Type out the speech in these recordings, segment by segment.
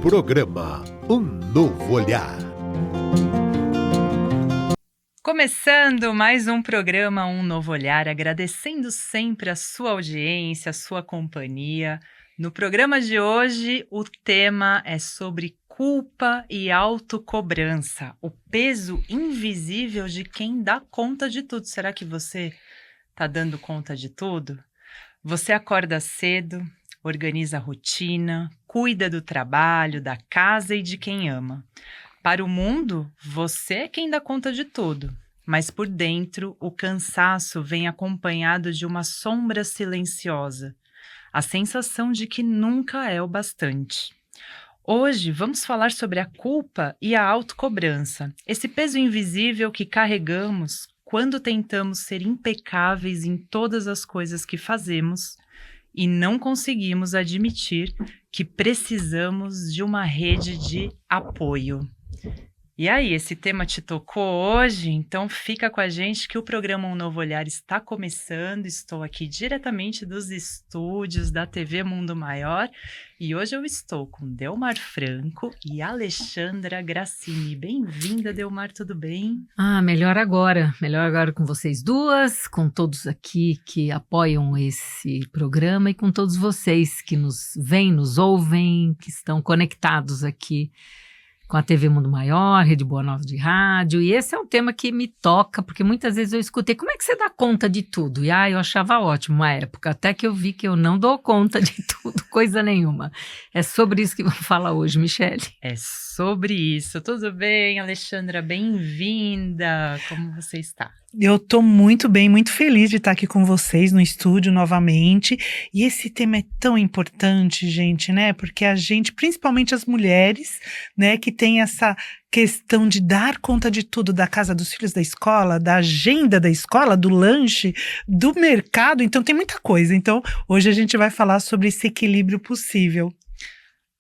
Programa Um Novo Olhar. Começando mais um programa Um Novo Olhar, agradecendo sempre a sua audiência, a sua companhia. No programa de hoje, o tema é sobre culpa e autocobrança, o peso invisível de quem dá conta de tudo. Será que você está dando conta de tudo? Você acorda cedo, organiza a rotina, cuida do trabalho, da casa e de quem ama. Para o mundo, você é quem dá conta de tudo, mas por dentro o cansaço vem acompanhado de uma sombra silenciosa, a sensação de que nunca é o bastante. Hoje vamos falar sobre a culpa e a autocobrança, esse peso invisível que carregamos quando tentamos ser impecáveis em todas as coisas que fazemos e não conseguimos admitir que precisamos de uma rede de apoio. E aí, esse tema te tocou hoje? Então fica com a gente que o programa Um Novo Olhar está começando. Estou aqui diretamente dos estúdios da TV Mundo Maior e hoje eu estou com Delmar Franco e Alexandra Grassini. Bem-vinda, Delmar, tudo bem? Melhor agora com vocês duas, com todos aqui que apoiam esse programa e com todos vocês que nos veem, nos ouvem, que estão conectados aqui com a TV Mundo Maior, Rede Boa Nova de Rádio, e esse é um tema que me toca, porque muitas vezes eu escutei, como é que você dá conta de tudo? E eu achava ótimo uma época, até que eu vi que eu não dou conta de tudo, coisa nenhuma. É sobre isso que vamos falar hoje, Michele. É sobre isso. Tudo bem, Alexandra? Bem-vinda. Como você está? Eu estou muito bem, muito feliz de estar aqui com vocês no estúdio novamente. E esse tema é tão importante, gente, né? Porque a gente, principalmente as mulheres, né, que tem essa questão de dar conta de tudo, da casa dos filhos, da escola, da agenda da escola, do lanche, do mercado. Então tem muita coisa. Então hoje a gente vai falar sobre esse equilíbrio possível.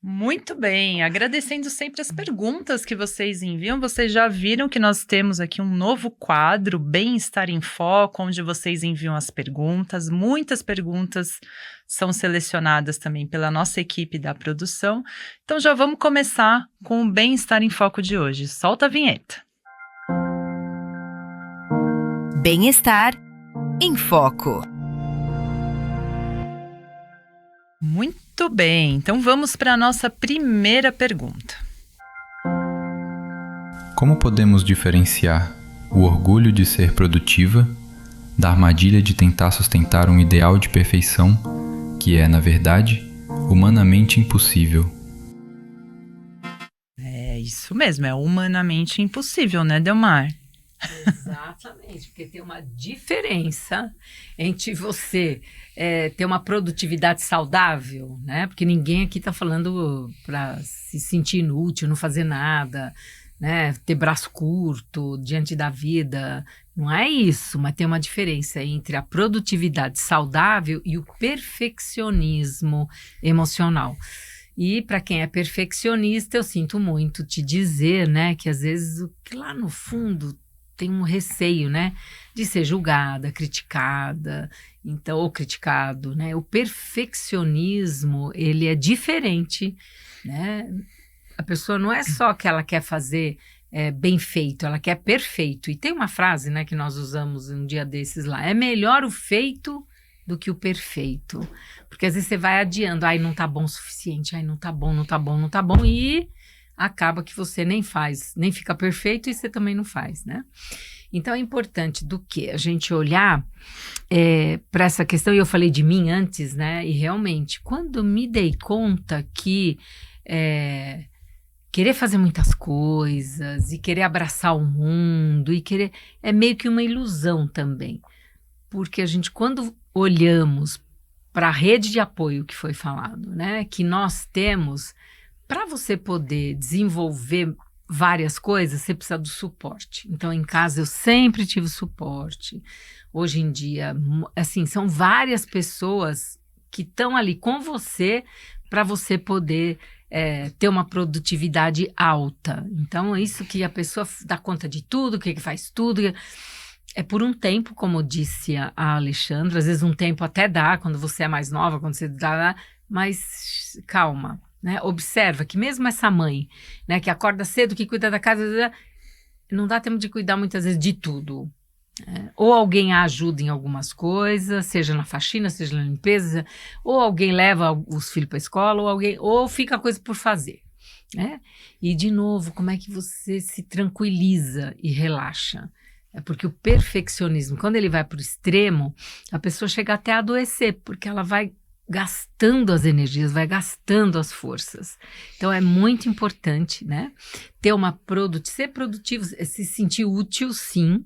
Muito bem, agradecendo sempre as perguntas que vocês enviam. Vocês já viram que nós temos aqui um novo quadro, Bem-Estar em Foco, onde vocês enviam as perguntas. Muitas perguntas são selecionadas também pela nossa equipe da produção. Então já vamos começar com o Bem-Estar em Foco de hoje. Solta a vinheta. Bem-Estar em Foco. Muito bem, então vamos para a nossa primeira pergunta. Como podemos diferenciar o orgulho de ser produtiva da armadilha de tentar sustentar um ideal de perfeição que é, na verdade, humanamente impossível? É isso mesmo, é humanamente impossível, né, Delmar? Exatamente, porque tem uma diferença entre você ter uma produtividade saudável, né? Porque ninguém aqui está falando para se sentir inútil, não fazer nada, né? Ter braço curto diante da vida. Não é isso, mas tem uma diferença entre a produtividade saudável e o perfeccionismo emocional. E para quem é perfeccionista, eu sinto muito te dizer, né, que às vezes o que lá no fundo tem um receio, né, de ser julgada, criticada, então, ou criticado, né? O perfeccionismo, ele é diferente, né? A pessoa não é só que ela quer fazer bem feito, ela quer perfeito. E tem uma frase, né, que nós usamos um dia desses lá, é melhor o feito do que o perfeito. Porque às vezes você vai adiando, não tá bom o suficiente, não tá bom, e acaba que você nem faz, nem fica perfeito e você também não faz, né? Então é importante do que a gente olhar para essa questão, e eu falei de mim antes, né? E realmente, quando me dei conta que querer fazer muitas coisas e querer abraçar o mundo e querer é meio que uma ilusão também, porque a gente, quando olhamos para a rede de apoio que foi falado, né? Que nós temos, para você poder desenvolver várias coisas, você precisa do suporte. Então, em casa, eu sempre tive suporte. Hoje em dia, assim, são várias pessoas que estão ali com você para você poder ter uma produtividade alta. Então, é isso que a pessoa dá conta de tudo, que faz tudo. É por um tempo, como disse a Alexandra, às vezes um tempo até dá, quando você é mais nova, quando você dá, mas calma. né? Observa que mesmo essa mãe, né, que acorda cedo, que cuida da casa, não dá tempo de cuidar muitas vezes de tudo. Ou alguém a ajuda em algumas coisas, seja na faxina, seja na limpeza, ou alguém leva os filhos para a escola, ou fica a coisa por fazer, né? E de novo, como é que você se tranquiliza e relaxa? É porque o perfeccionismo, quando ele vai para o extremo, a pessoa chega até a adoecer, porque ela vai gastando as energias, vai gastando as forças. Então é muito importante, né? Ter ser produtivo, se sentir útil, sim,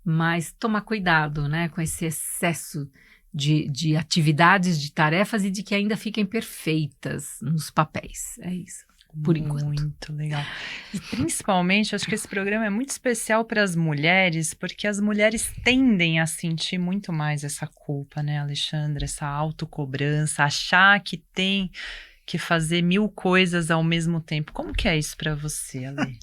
mas tomar cuidado, né, com esse excesso de atividades, de tarefas e de que ainda fiquem perfeitas nos papéis. É isso, por enquanto. Muito legal. E principalmente, acho que esse programa é muito especial para as mulheres, porque as mulheres tendem a sentir muito mais essa culpa, né, Alexandra? Essa autocobrança, achar que tem que fazer 1000 coisas ao mesmo tempo. Como que é isso para você, Ale?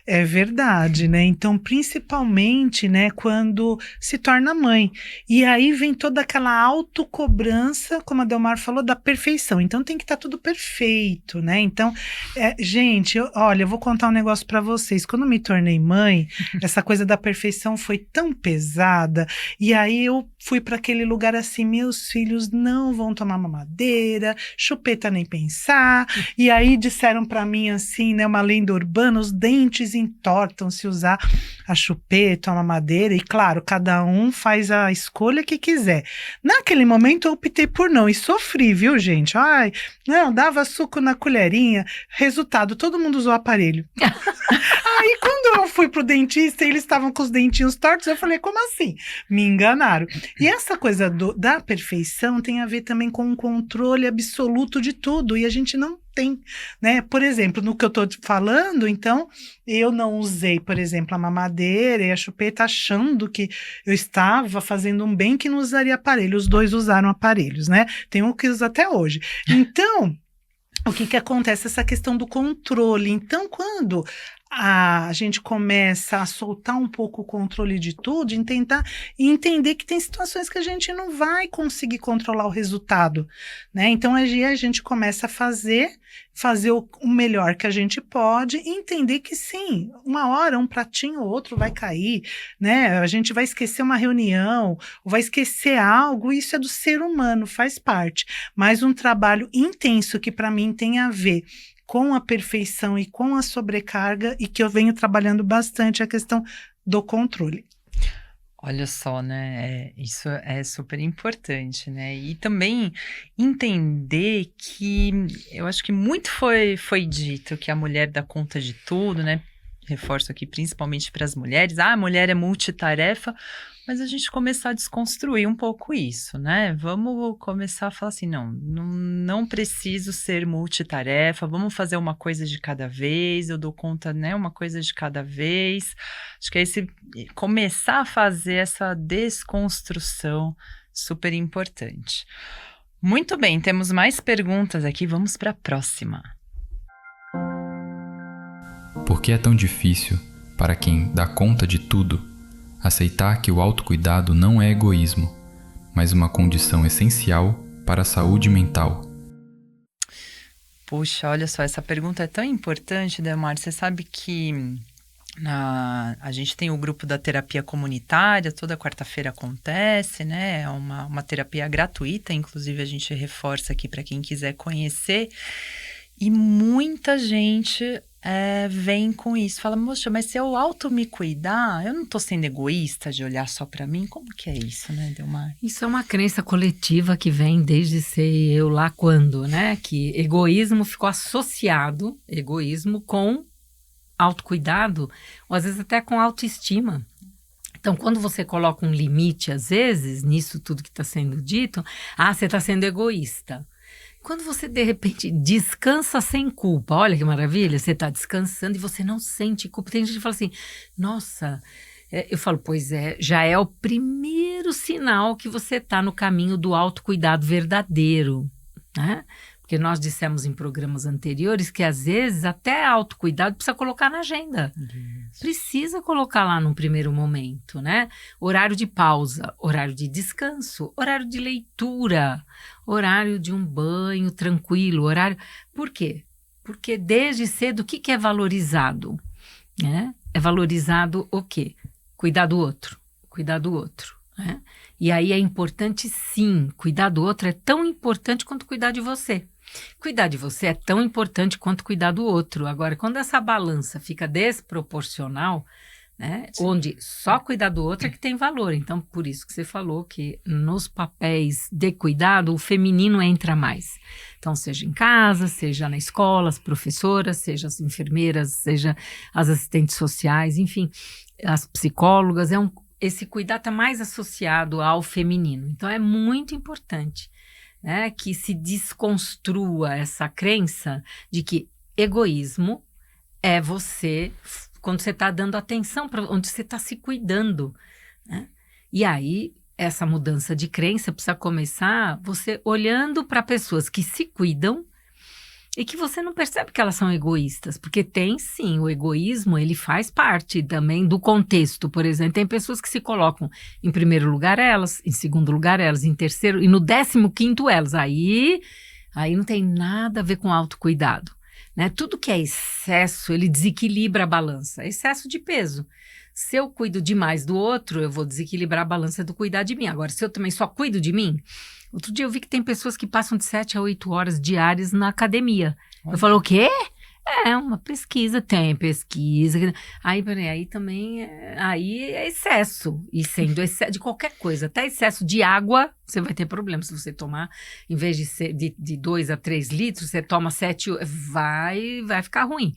É verdade, né? Então, principalmente, né, quando se torna mãe. E aí vem toda aquela autocobrança, como a Delmar falou, da perfeição. Então, tem que estar tudo perfeito, né? Então, gente, olha, eu vou contar um negócio para vocês. Quando me tornei mãe, essa coisa da perfeição foi tão pesada. E aí eu fui para aquele lugar assim, meus filhos não vão tomar mamadeira, chupeta nem pensar. E aí disseram para mim assim, né, uma lenda urbana, os dentes entortam se usar a chupeta, a mamadeira. E claro, cada um faz a escolha que quiser. Naquele momento eu optei por não e sofri, viu, gente? Ai, não, dava suco na colherinha. Resultado, todo mundo usou o aparelho. Aí quando eu fui pro dentista e eles estavam com os dentinhos tortos, eu falei, como assim? Me enganaram. E essa coisa da perfeição tem a ver também com um controle absoluto de tudo, e a gente não tem, né? Por exemplo, no que eu tô falando, então, eu não usei, por exemplo, a mamadeira e a chupeta achando que eu estava fazendo um bem que não usaria aparelho. Os dois usaram aparelhos, né? Tem um que usa até hoje. Então, o que acontece? Essa questão do controle. Então, quando a gente começa a soltar um pouco o controle de tudo, e tentar entender que tem situações que a gente não vai conseguir controlar o resultado, né? Então aí a gente começa a fazer o melhor que a gente pode e entender que sim, uma hora um pratinho ou outro vai cair, né? A gente vai esquecer uma reunião, ou vai esquecer algo, isso é do ser humano, faz parte. Mas um trabalho intenso que para mim tem a ver com a perfeição e com a sobrecarga, e que eu venho trabalhando bastante a questão do controle. Olha só, né? Isso é super importante, né? E também entender que eu acho que muito foi dito que a mulher dá conta de tudo, né? Reforço aqui principalmente para as mulheres. A mulher é multitarefa, mas a gente começar a desconstruir um pouco isso, né? Vamos começar a falar assim, não preciso ser multitarefa, vamos fazer uma coisa de cada vez, eu dou conta, né? Uma coisa de cada vez. Acho que é começar a fazer essa desconstrução super importante. Muito bem, temos mais perguntas aqui, vamos para a próxima. Por que é tão difícil, para quem dá conta de tudo, aceitar que o autocuidado não é egoísmo, mas uma condição essencial para a saúde mental? Puxa, olha só, essa pergunta é tão importante, Delmar. Você sabe que a gente tem o grupo da terapia comunitária, toda quarta-feira acontece, né? É uma terapia gratuita, inclusive a gente reforça aqui para quem quiser conhecer. E muita gente vem com isso, fala, moxa, mas se eu me cuidar, eu não tô sendo egoísta de olhar só pra mim? Como que é isso, né, Delmar? Isso é uma crença coletiva que vem desde sei eu lá quando, né? Que egoísmo ficou associado, egoísmo com autocuidado, ou às vezes até com autoestima. Então, quando você coloca um limite, às vezes, nisso tudo que está sendo dito, você está sendo egoísta. Quando você, de repente, descansa sem culpa, olha que maravilha, você está descansando e você não sente culpa. Tem gente que fala assim, nossa, eu falo, pois já é o primeiro sinal que você está no caminho do autocuidado verdadeiro, né? Porque nós dissemos em programas anteriores que, às vezes, até autocuidado precisa colocar na agenda. Precisa colocar lá num primeiro momento, né? Horário de pausa, horário de descanso, horário de leitura, horário de um banho tranquilo, horário... Por quê? Porque desde cedo, o que é valorizado? Né? É valorizado o quê? Cuidar do outro. Cuidar do outro. Né? E aí é importante, sim, cuidar do outro é tão importante quanto cuidar de você. Cuidar de você é tão importante quanto cuidar do outro. Agora, quando essa balança fica desproporcional, né, onde só cuidar do outro é que tem valor. Então, por isso que você falou que nos papéis de cuidado, o feminino entra mais. Então, seja em casa, seja na escola, as professoras, seja as enfermeiras, seja as assistentes sociais, enfim, as psicólogas, esse cuidado está mais associado ao feminino. Então, é muito importante, né, que se desconstrua essa crença de que egoísmo é você, quando você está dando atenção para onde você está se cuidando, né? E aí, essa mudança de crença precisa começar você olhando para pessoas que se cuidam e que você não percebe que elas são egoístas, porque tem sim, o egoísmo, ele faz parte também do contexto. Por exemplo, tem pessoas que se colocam em primeiro lugar elas, em segundo lugar elas, em terceiro e no 15º elas. Aí não tem nada a ver com autocuidado, né? Tudo que é excesso, ele desequilibra a balança, excesso de peso. Se eu cuido demais do outro, eu vou desequilibrar a balança do cuidar de mim. Agora, se eu também só cuido de mim... Outro dia eu vi que tem pessoas que passam de 7 a 8 horas diárias na academia. Eu falo, o quê? É uma pesquisa, tem pesquisa. Aí também, aí é excesso. E sendo excesso de qualquer coisa, até excesso de água, você vai ter problema. Se você tomar, em vez de 2 a 3 litros, você toma 7, vai ficar ruim.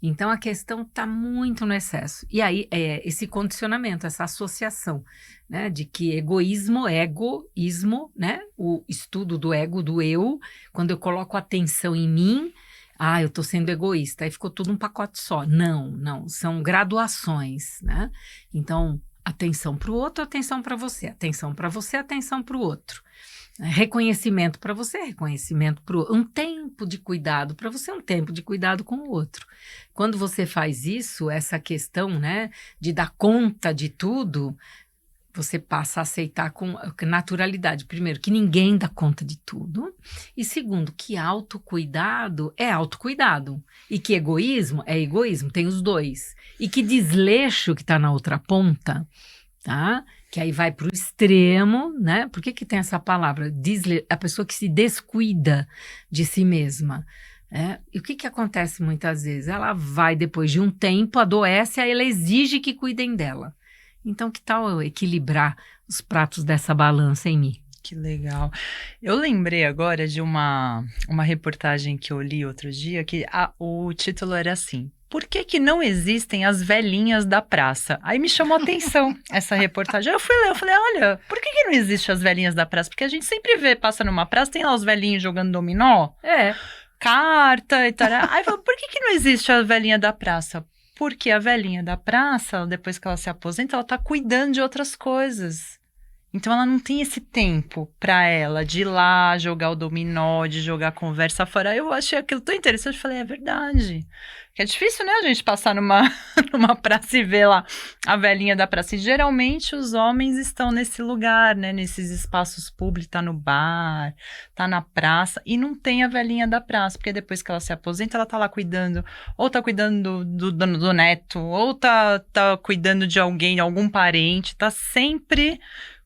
Então, a questão está muito no excesso. E aí, esse condicionamento, essa associação, né, de que egoísmo, né, o estudo do ego, do eu, quando eu coloco atenção em mim, eu estou sendo egoísta, aí ficou tudo um pacote só. Não, são graduações, né? Então, atenção para o outro, atenção para você, atenção para você, atenção para o outro. Reconhecimento para você, reconhecimento para o outro. Um tempo de cuidado para você, um tempo de cuidado com o outro. Quando você faz isso, essa questão, né, de dar conta de tudo, você passa a aceitar com naturalidade. Primeiro, que ninguém dá conta de tudo. E segundo, que autocuidado é autocuidado. E que egoísmo é egoísmo, tem os dois. E que desleixo que está na outra ponta, tá? Que aí vai para o extremo, né? Por que tem essa palavra? A pessoa que se descuida de si mesma. E o que acontece muitas vezes? Ela vai, depois de um tempo, adoece, aí ela exige que cuidem dela. Então, que tal eu equilibrar os pratos dessa balança em mim? Que legal. Eu lembrei agora de uma reportagem que eu li outro dia, que o título era assim: por que não existem as velhinhas da praça? Aí me chamou a atenção essa reportagem. Aí eu fui ler, eu falei, olha, por que não existem as velhinhas da praça? Porque a gente sempre vê, passa numa praça, tem lá os velhinhos jogando dominó, carta e tal. Aí eu falei, por que não existe a velhinha da praça? Porque a velhinha da praça, depois que ela se aposenta, ela tá cuidando de outras coisas. Então, ela não tem esse tempo para ela de ir lá jogar o dominó, de jogar a conversa fora. Eu achei aquilo tão interessante, falei, é verdade. Porque é difícil, né, a gente passar numa praça e ver lá a velhinha da praça. E geralmente os homens estão nesse lugar, né, nesses espaços públicos, tá no bar, tá na praça, e não tem a velhinha da praça, porque depois que ela se aposenta, ela tá lá cuidando, ou tá cuidando do neto, ou tá cuidando de alguém, de algum parente, tá sempre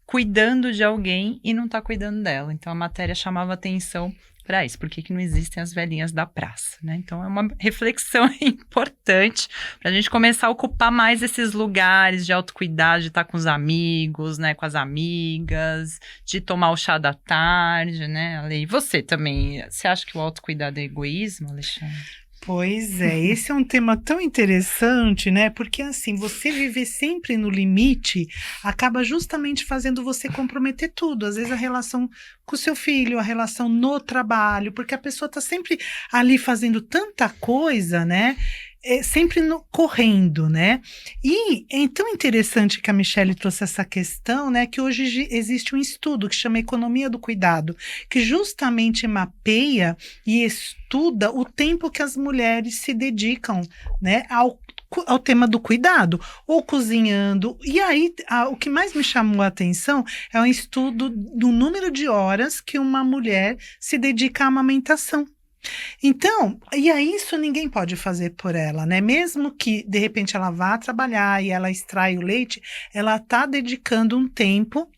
cuidando de alguém e não está cuidando dela. Então, a matéria chamava atenção para isso. Por que não existem as velhinhas da praça, né? Então, é uma reflexão importante para a gente começar a ocupar mais esses lugares de autocuidado, de estar com os amigos, né? Com as amigas, de tomar o chá da tarde, né, Ale? E você também, você acha que o autocuidado é egoísmo, Alexandre? Pois é, esse é um tema tão interessante, né? Porque assim, você viver sempre no limite acaba justamente fazendo você comprometer tudo. Às vezes a relação com o seu filho, a relação no trabalho, porque a pessoa tá sempre ali fazendo tanta coisa, né? sempre correndo, né? E é tão interessante que a Michele trouxe essa questão, né? Que hoje existe um estudo que chama Economia do Cuidado, que justamente mapeia e estuda o tempo que as mulheres se dedicam, né, ao tema do cuidado, ou cozinhando. E aí, o que mais me chamou a atenção é um estudo do número de horas que uma mulher se dedica à amamentação. Então, e aí isso ninguém pode fazer por ela, né? Mesmo que, de repente, ela vá trabalhar e ela extrai o leite, ela está dedicando um tempo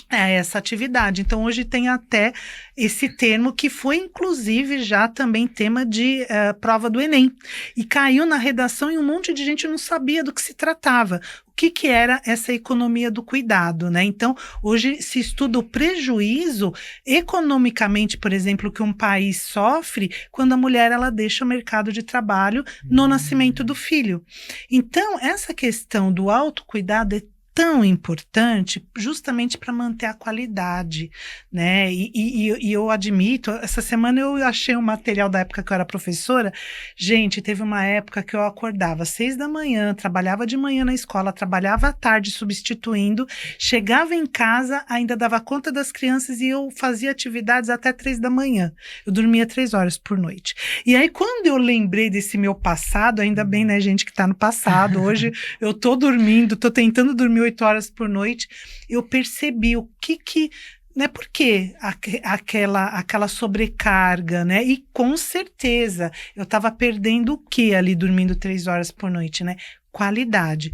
a essa atividade. Então, hoje tem até esse termo que foi, inclusive, já também tema de prova do Enem. E caiu na redação e um monte de gente não sabia do que se tratava. O que era essa economia do cuidado, né? Então, hoje se estuda o prejuízo economicamente, por exemplo, que um país sofre quando a mulher ela deixa o mercado de trabalho no nascimento do filho. Então, essa questão do autocuidado é tão importante justamente para manter a qualidade, né? E eu admito, essa semana eu achei um material da época que eu era professora. Gente, teve uma época que eu acordava às 6 da manhã, trabalhava de manhã na escola, trabalhava à tarde substituindo, chegava em casa, ainda dava conta das crianças e eu fazia atividades até 3 da manhã. Eu dormia 3 horas por noite. E aí, quando eu lembrei desse meu passado, ainda bem, né, gente, que tá no passado, hoje eu tô dormindo, tô tentando dormir 8 horas por noite, eu percebi o que né, por que aquela sobrecarga, né, e com certeza eu estava perdendo o que ali dormindo 3 horas por noite, né, qualidade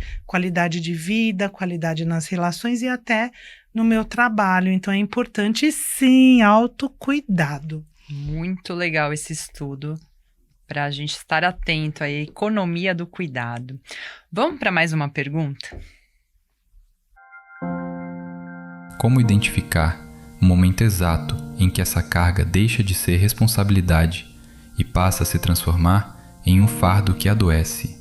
de vida, qualidade nas relações e até no meu trabalho, então é importante sim, autocuidado. Muito legal esse estudo, para a gente estar atento à economia do cuidado. Vamos para mais uma pergunta? Como identificar o momento exato em que essa carga deixa de ser responsabilidade e passa a se transformar em um fardo que adoece?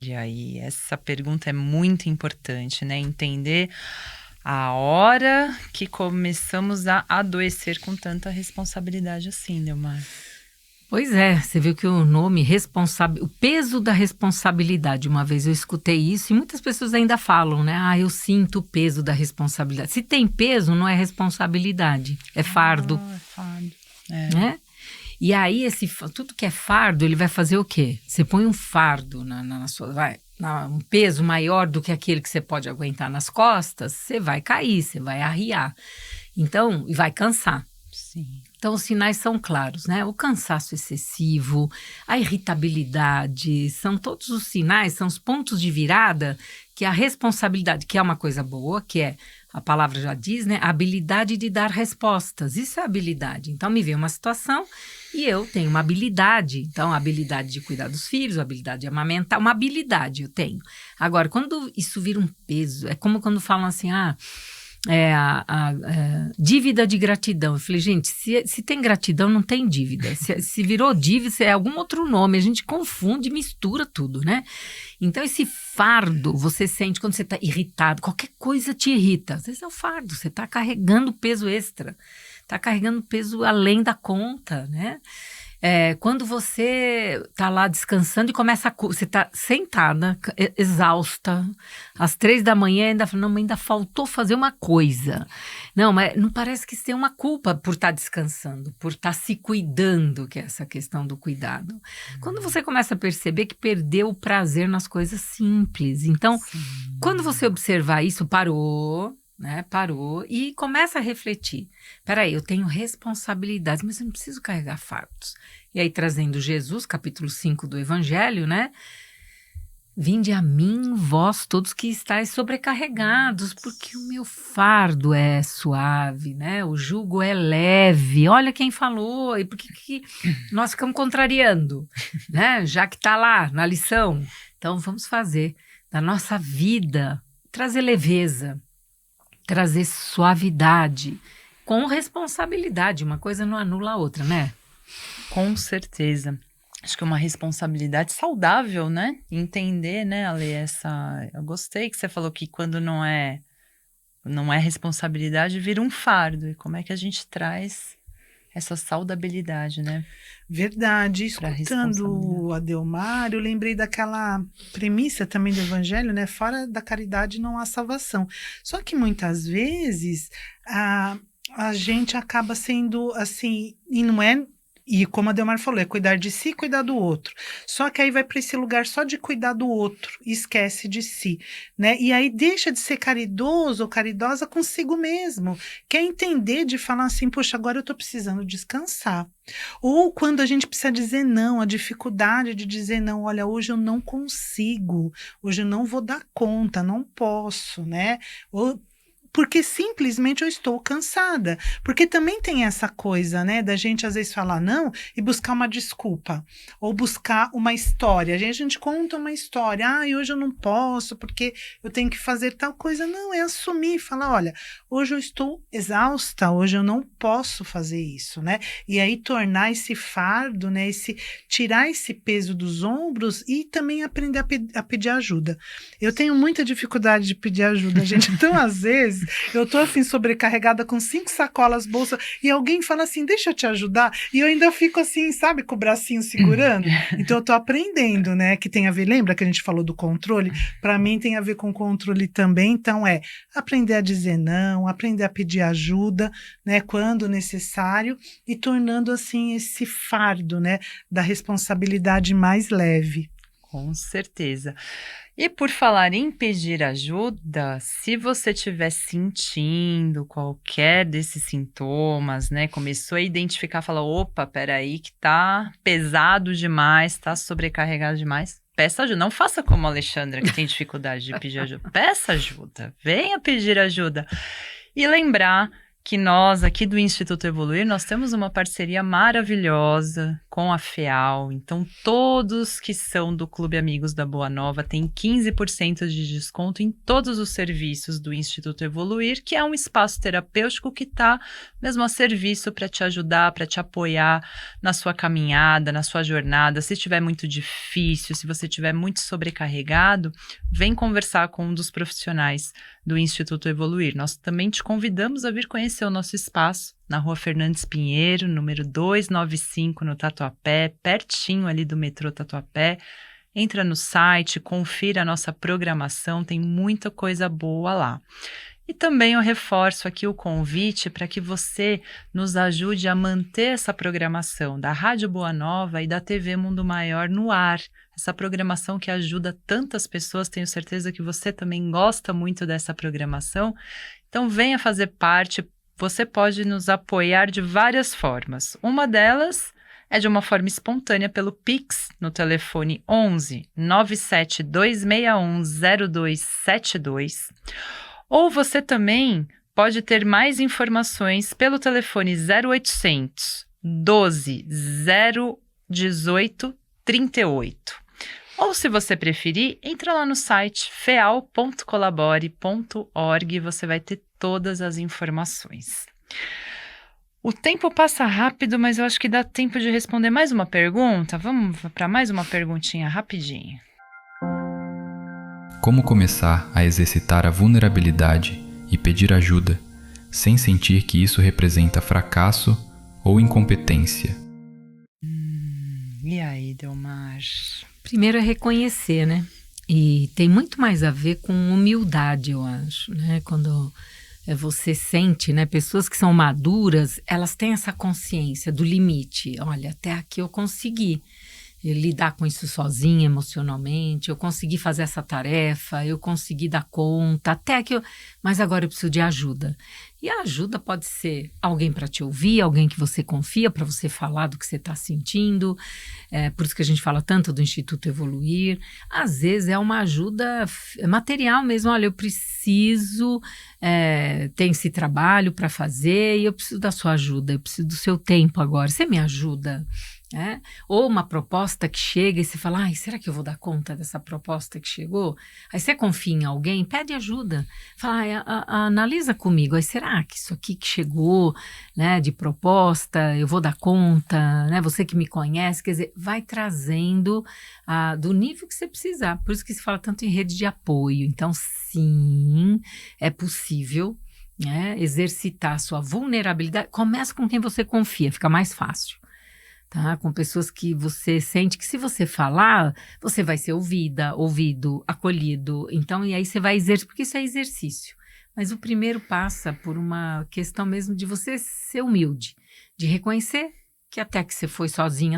E aí, essa pergunta é muito importante, né? Entender a hora que começamos a adoecer com tanta responsabilidade assim, Delmar. Pois é, você viu que o nome o peso da responsabilidade, uma vez eu escutei isso e muitas pessoas ainda falam, né? Ah, eu sinto o peso da responsabilidade. Se tem peso, não é responsabilidade, é fardo. É fardo. É. Né? E aí, tudo que é fardo, ele vai fazer o quê? Você põe um fardo na sua... um peso maior do que aquele que você pode aguentar nas costas, você vai cair, você vai arriar. Então, e vai cansar. Sim. Então, os sinais são claros, né? O cansaço excessivo, a irritabilidade, são todos os sinais, são os pontos de virada que a responsabilidade, que é uma coisa boa, que é, a palavra já diz, né? A habilidade de dar respostas. Isso é habilidade. Então, me vem uma situação e eu tenho uma habilidade. Então, a habilidade de cuidar dos filhos, a habilidade de amamentar, uma habilidade eu tenho. Agora, quando isso vira um peso, é como quando falam assim, a dívida de gratidão. Eu falei, gente, se tem gratidão, não tem dívida. Se virou dívida, é algum outro nome. A gente confunde, mistura tudo, né? Então, esse fardo, você sente quando você está irritado, qualquer coisa te irrita. Às vezes é o fardo, você está carregando peso extra, está carregando peso além da conta, né? Quando você está lá descansando e você está sentada, exausta, às 3 da manhã, ainda fala, não, mas ainda faltou fazer uma coisa. Não, mas não parece que você tem uma culpa por estar descansando, por estar se cuidando, que é essa questão do cuidado. Quando você começa a perceber que perdeu o prazer nas coisas simples. Então, quando você observar isso, parou, né? Parou e começa a refletir. Peraí, eu tenho responsabilidades, mas eu não preciso carregar fardos. E aí, trazendo Jesus, capítulo 5 do Evangelho, né? Vinde a mim, vós todos que estáis sobrecarregados, porque o meu fardo é suave, né? O jugo é leve. Olha quem falou, e por que nós ficamos contrariando, né? Já que está lá na lição. Então, vamos fazer da nossa vida, trazer leveza, trazer suavidade, com responsabilidade. Uma coisa não anula a outra, né? Com certeza. Acho que é uma responsabilidade saudável, né? Entender, né, Ale, eu gostei que você falou que quando não é responsabilidade, vira um fardo. E como é que a gente traz essa saudabilidade, né? Verdade. Pra Escutando o responsabilidade. Adelmar, eu lembrei daquela premissa também do Evangelho, né? Fora da caridade não há salvação. Só que muitas vezes a gente acaba sendo assim, e não é. E como a Adelmar falou, é cuidar de si e cuidar do outro. Só que aí vai para esse lugar só de cuidar do outro e esquece de si, né? E aí deixa de ser caridoso ou caridosa consigo mesmo. Quer entender de falar assim, poxa, agora eu tô precisando descansar. Ou quando a gente precisa dizer não, a dificuldade de dizer não, olha, hoje eu não consigo, hoje eu não vou dar conta, não posso, né? Ou porque simplesmente eu estou cansada. Porque também tem essa coisa, né, da gente às vezes falar não e buscar uma desculpa, ou buscar uma história. A gente conta uma história, hoje eu não posso porque eu tenho que fazer tal coisa. Não, é assumir, falar, olha, hoje eu estou exausta, hoje eu não posso fazer isso, né? E aí tornar esse fardo, né, tirar esse peso dos ombros e também aprender a pedir ajuda. Eu tenho muita dificuldade de pedir ajuda, gente. Então, às vezes, eu tô assim sobrecarregada com 5 sacolas, bolsa, e alguém fala assim, deixa eu te ajudar, e eu ainda fico assim, sabe, com o bracinho segurando. Então eu tô aprendendo, né, que tem a ver, lembra que a gente falou do controle? Para mim tem a ver com controle também, então aprender a dizer não, aprender a pedir ajuda, né, quando necessário, e tornando assim esse fardo, né, da responsabilidade mais leve. Com certeza. E por falar em pedir ajuda, se você estiver sentindo qualquer desses sintomas, né, começou a identificar, fala, opa, peraí que tá pesado demais, tá sobrecarregado demais, peça ajuda. Não faça como a Alexandra, que tem dificuldade de pedir ajuda. Peça ajuda, venha pedir ajuda. E lembrar que nós, aqui do Instituto Evoluir, nós temos uma parceria maravilhosa com a FEAL. Então, todos que são do Clube Amigos da Boa Nova têm 15% de desconto em todos os serviços do Instituto Evoluir, que é um espaço terapêutico que está mesmo a serviço para te ajudar, para te apoiar na sua caminhada, na sua jornada. Se estiver muito difícil, se você estiver muito sobrecarregado, vem conversar com um dos profissionais do Instituto Evoluir. Nós também te convidamos a vir conhecer o nosso espaço na Rua Fernandes Pinheiro, número 295, no Tatuapé, pertinho ali do metrô Tatuapé. Entra no site, confira a nossa programação, tem muita coisa boa lá. E também eu reforço aqui o convite para que você nos ajude a manter essa programação da Rádio Boa Nova e da TV Mundo Maior no ar. Essa programação que ajuda tantas pessoas, tenho certeza que você também gosta muito dessa programação. Então venha fazer parte, você pode nos apoiar de várias formas. Uma delas é de uma forma espontânea pelo Pix, no telefone 11 97261 0272. Ou você também pode ter mais informações pelo telefone 0800 12 018 38. Ou se você preferir, entra lá no site feal.colabore.org e você vai ter todas as informações. O tempo passa rápido, mas eu acho que dá tempo de responder mais uma pergunta. Vamos para mais uma perguntinha rapidinho. Como começar a exercitar a vulnerabilidade e pedir ajuda, sem sentir que isso representa fracasso ou incompetência? E aí, Delmar? Primeiro é reconhecer, né? E tem muito mais a ver com humildade, eu acho, né? Quando você sente, né? Pessoas que são maduras, elas têm essa consciência do limite. Olha, até aqui eu consegui lidar com isso sozinha emocionalmente, eu consegui fazer essa tarefa, eu consegui dar conta, até que mas agora eu preciso de ajuda. E a ajuda pode ser alguém para te ouvir, alguém que você confia para você falar do que você está sentindo, por isso que a gente fala tanto do Instituto Evoluir. Às vezes é uma ajuda material mesmo, olha, eu preciso, tem esse trabalho para fazer e eu preciso da sua ajuda, eu preciso do seu tempo agora, você me ajuda? Ou uma proposta que chega e você fala, ai, será que eu vou dar conta dessa proposta que chegou? Aí você confia em alguém, pede ajuda, fala, analisa comigo, aí será que isso aqui que chegou, né, de proposta, eu vou dar conta, né, você que me conhece, quer dizer, vai trazendo do nível que você precisar, por isso que se fala tanto em rede de apoio. Então sim, é possível, né? Exercitar a sua vulnerabilidade. Começa com quem você confia, fica mais fácil. Tá? Com pessoas que você sente que se você falar, você vai ser ouvida, ouvido, acolhido. Então, e aí você vai exercer, porque isso é exercício. Mas o primeiro passa por uma questão mesmo de você ser humilde, de reconhecer que até que você foi sozinho,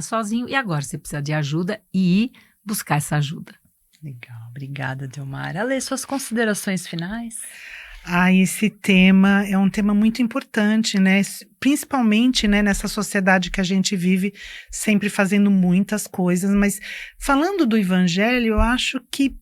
e agora você precisa de ajuda e ir buscar essa ajuda. Legal, obrigada, Delmar. Ale, suas considerações finais? Esse tema é um tema muito importante, né? Principalmente, né, nessa sociedade que a gente vive, sempre fazendo muitas coisas, mas falando do evangelho, eu acho que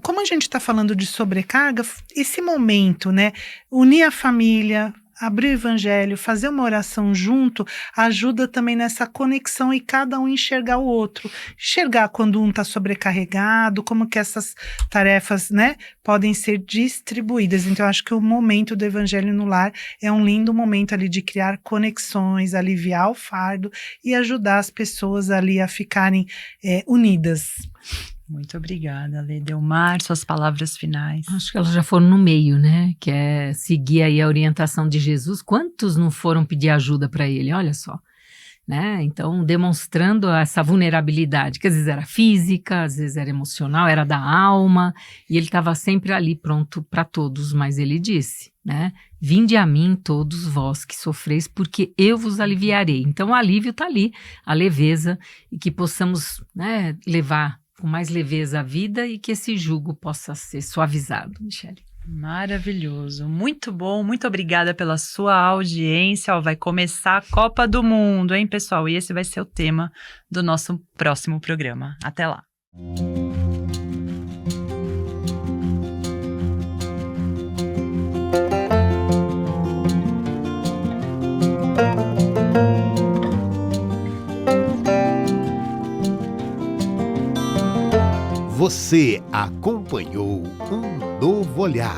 como a gente está falando de sobrecarga, esse momento, né, unir a família, abrir o evangelho, fazer uma oração junto, ajuda também nessa conexão e cada um enxergar o outro. Enxergar quando um está sobrecarregado, como que essas tarefas, né, podem ser distribuídas. Então, eu acho que o momento do evangelho no lar é um lindo momento ali de criar conexões, aliviar o fardo e ajudar as pessoas ali a ficarem unidas. Muito obrigada, Ale. Delmar, suas palavras finais. Acho que elas já foram no meio, né? Que é seguir aí a orientação de Jesus. Quantos não foram pedir ajuda para ele? Olha só, né? Então, demonstrando essa vulnerabilidade, que às vezes era física, às vezes era emocional, era da alma, e ele estava sempre ali pronto para todos, mas ele disse, né? Vinde a mim todos vós que sofreis, porque eu vos aliviarei. Então, o alívio está ali, a leveza, e que possamos, né, levar com mais leveza a vida e que esse jugo possa ser suavizado, Michele. Maravilhoso, muito bom, muito obrigada pela sua audiência. Vai começar a Copa do Mundo, hein, pessoal? E esse vai ser o tema do nosso próximo programa. Até lá. Você acompanhou Um Novo Olhar.